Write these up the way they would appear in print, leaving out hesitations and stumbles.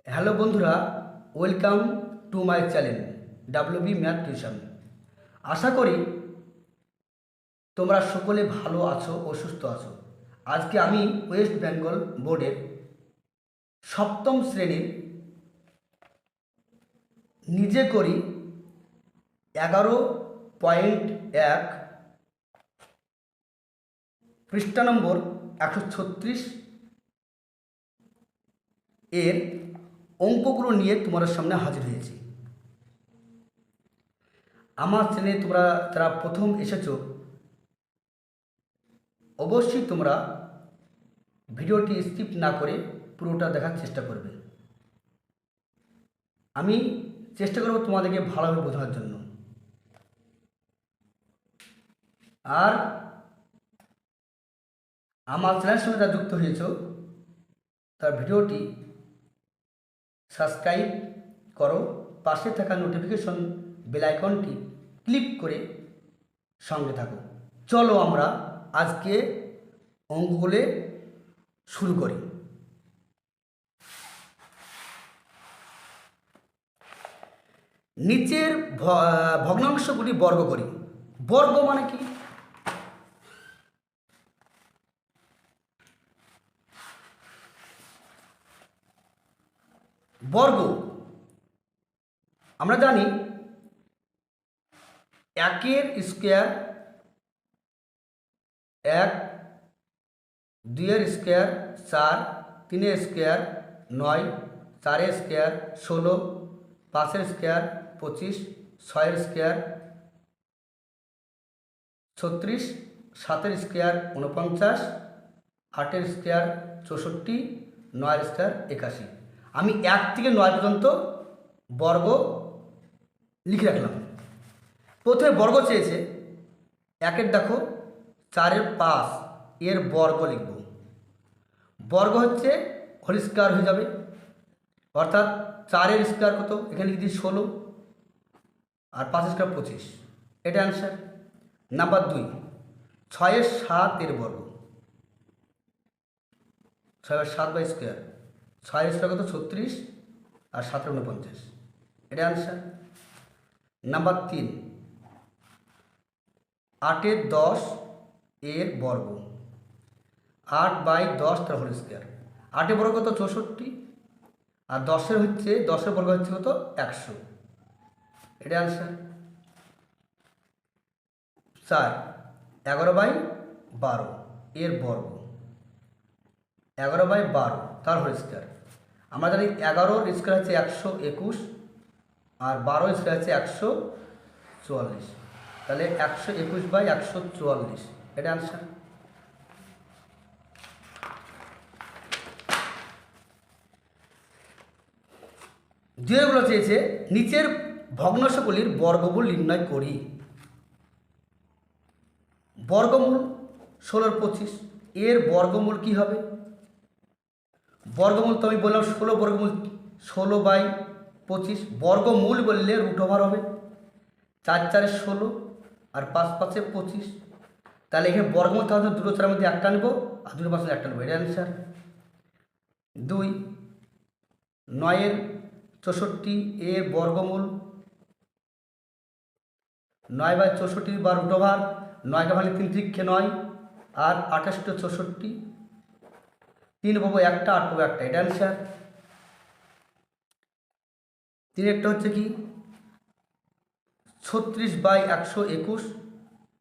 Hello বন্ধুরা, welcome to my channel WB math tuition. আশা করি তোমরা সকলে ভালো আছো ও সুস্থ আছো। আজকে আমি ওয়েস্ট বেঙ্গল বোর্ডের সপ্তম শ্রেণীর নিজে করি 11.1 পৃষ্ঠা নম্বর 136 এর অঙ্কগুলো নিয়ে তোমাদের সামনে হাজির হয়েছি। আমার চ্যানেলে তোমরা যারা প্রথম এসেছো, অবশ্যই তোমরা ভিডিওটি স্কিপ না করে পুরোটা দেখার চেষ্টা করবে। আমি চেষ্টা করব তোমাদেরকে ভালোভাবে বোঝানোর জন্য। আর আমার চ্যানেলের সঙ্গে যারা যুক্ত হয়েছ, তার ভিডিওটি সাবস্ক্রাইব করো, পাশে থাকা নোটিফিকেশন বেল আইকনটি ক্লিক করে সঙ্গে থাকো। চলো আমরা আজকে অঙ্কগুলো শুরু করি। নিচের ভগ্নাংশগুলি বর্গ করি। বর্গ মানে কি? বর্গ আমরা জানি, একের স্কোয়ার 1, 2-এর স্কোয়ার 4, 3-এর স্কোয়ার 9, 4-এর স্কোয়ার 16, 5-এর স্কোয়ার 25, 6-এর স্কোয়ার 36, 7-এর স্কোয়ার 49, 8-এর স্কোয়ার 64, 9-এর স্কোয়ার 81। আমি 1 থেকে 9 পর্যন্ত বর্গ লিখে রাখলাম। প্রথমে বর্গ চেয়েছে, 1-এর দেখো 4-এর 5 এর বর্গ লিখব। বর্গ হচ্ছে হোল স্কোয়ার হয়ে যাবে, অর্থাৎ 4-এর স্কোয়ার কত, এখানে লিখে দিই 16, আর 5-এর স্কোয়ার 25। এটা অ্যান্সার। নাম্বার 2, 6-এর 7 এর বর্গ। 6-এর 7 বাই স্কোয়ার, 6-এর স্কোয়ার কত 36, আর 7-এর 49। এটা অ্যান্সার। নাম্বার 3, 8-এর 10 এর বর্গ। 8 বাই 10 তার হোল স্কোয়ার। 8-এর বর্গ কত 64, আর 10-এর বর্গ হচ্ছে কত 100। এটা অ্যান্সার। 4, 11 বাই 12 এর বর্গ। 11 বাই 12 তার হোল স্কোয়ার। আমরা জানি 11-র স্কোয়ার হচ্ছে 121, আর 12-র স্কোয়ার হচ্ছে 144। তাহলে 121 বাই 144, এটা অ্যান্সার। যেগুলো চেয়েছে, নিচের ভগ্নাংশগুলির বর্গমূল নির্ণয় করি। বর্গমূল 16-র 25, এর বর্গমূল কি হবে? বর্গমূল তো আমি বললাম 16 বর্গমূল 16 বাই 25। বর্গমূল বললে রুট ওভার হবে। 4-4-এ 16, আর 5-5-এ 25। তাহলে এখানে বর্গমূল তাহলে দুটো 4-এর মধ্যে একটা নেব, আর দুটো 5-এর একটা নেবো। এটা অ্যান্সার। 2, 9-এর 64 এর বর্গমূল। 9 বাই 64 বা রুট ওভার 9কে ভাঙলে 3 3-কে 9, আর 28টা 64, 3 পাবো একটা, 8 পাবো একটা। এটা অ্যান্সার। 3 একটা হচ্ছে কি 36 বাই 121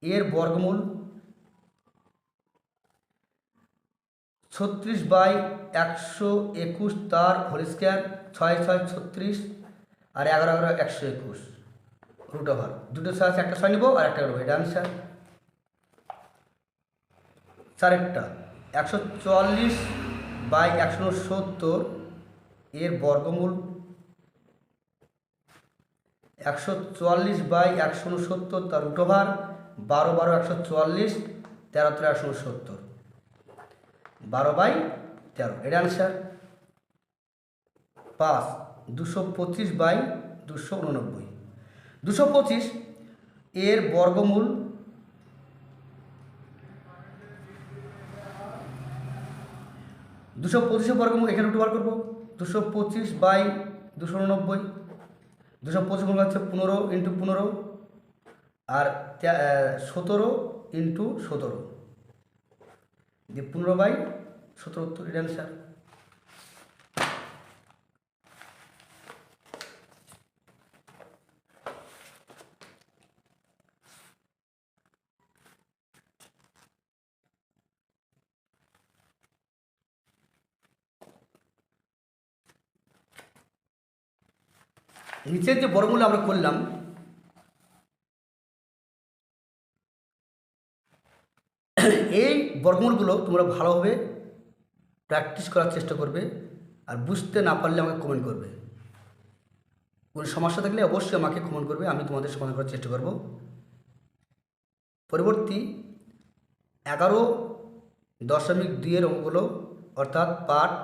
এর বর্গমূল। 36 বাই 121 তার হোল স্কোয়ার। 6 6 36, আর 11 11 121 রুট ওভার। দুটো 6 আছে, একটা 6 নেবো আর একটা নেবো। এটা অ্যান্সার। 4-একটা 144 বাই 170 এর বর্গমূল। 144 বাই 169 তার রুট ওভার। 12 12 144, 13 13 169, 12 বাই 13। এটা অ্যান্সার। 5, 225 বাই 289। 225 এর বর্গমূল। 225 বর্গমূল এখানে একটু বার করবো। 225 বাই 289, 225 বর্গ হচ্ছে 15 ইন্টু 15 আর 17 ইন্টু 17 দিয়ে 15 বাই 17 এর অ্যান্সার। নিচের যে বর্গমূল আমরা করলাম এই বর্গমূলগুলো তোমরা ভালোভাবে প্র্যাকটিস করার চেষ্টা করবে, আর বুঝতে না পারলে আমাকে কমেন্ট করবে। কোনো সমস্যা থাকলে অবশ্যই আমাকে কমেন্ট করবে, আমি তোমাদের সমাধান করার চেষ্টা করব। পরবর্তী 11.2 এর অঙ্কগুলো অর্থাৎ পার্ট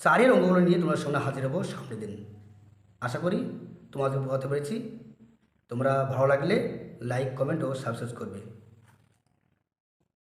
4 অঙ্কগুলো নিয়ে তোমাদের সামনে হাজির হবো সামনের দিন। আশা করি তোমাদের বোঝাতে পেরেছি। তোমরা ভালো লাগলে লাইক, কমেন্ট ও সাবস্ক্রাইব করবে।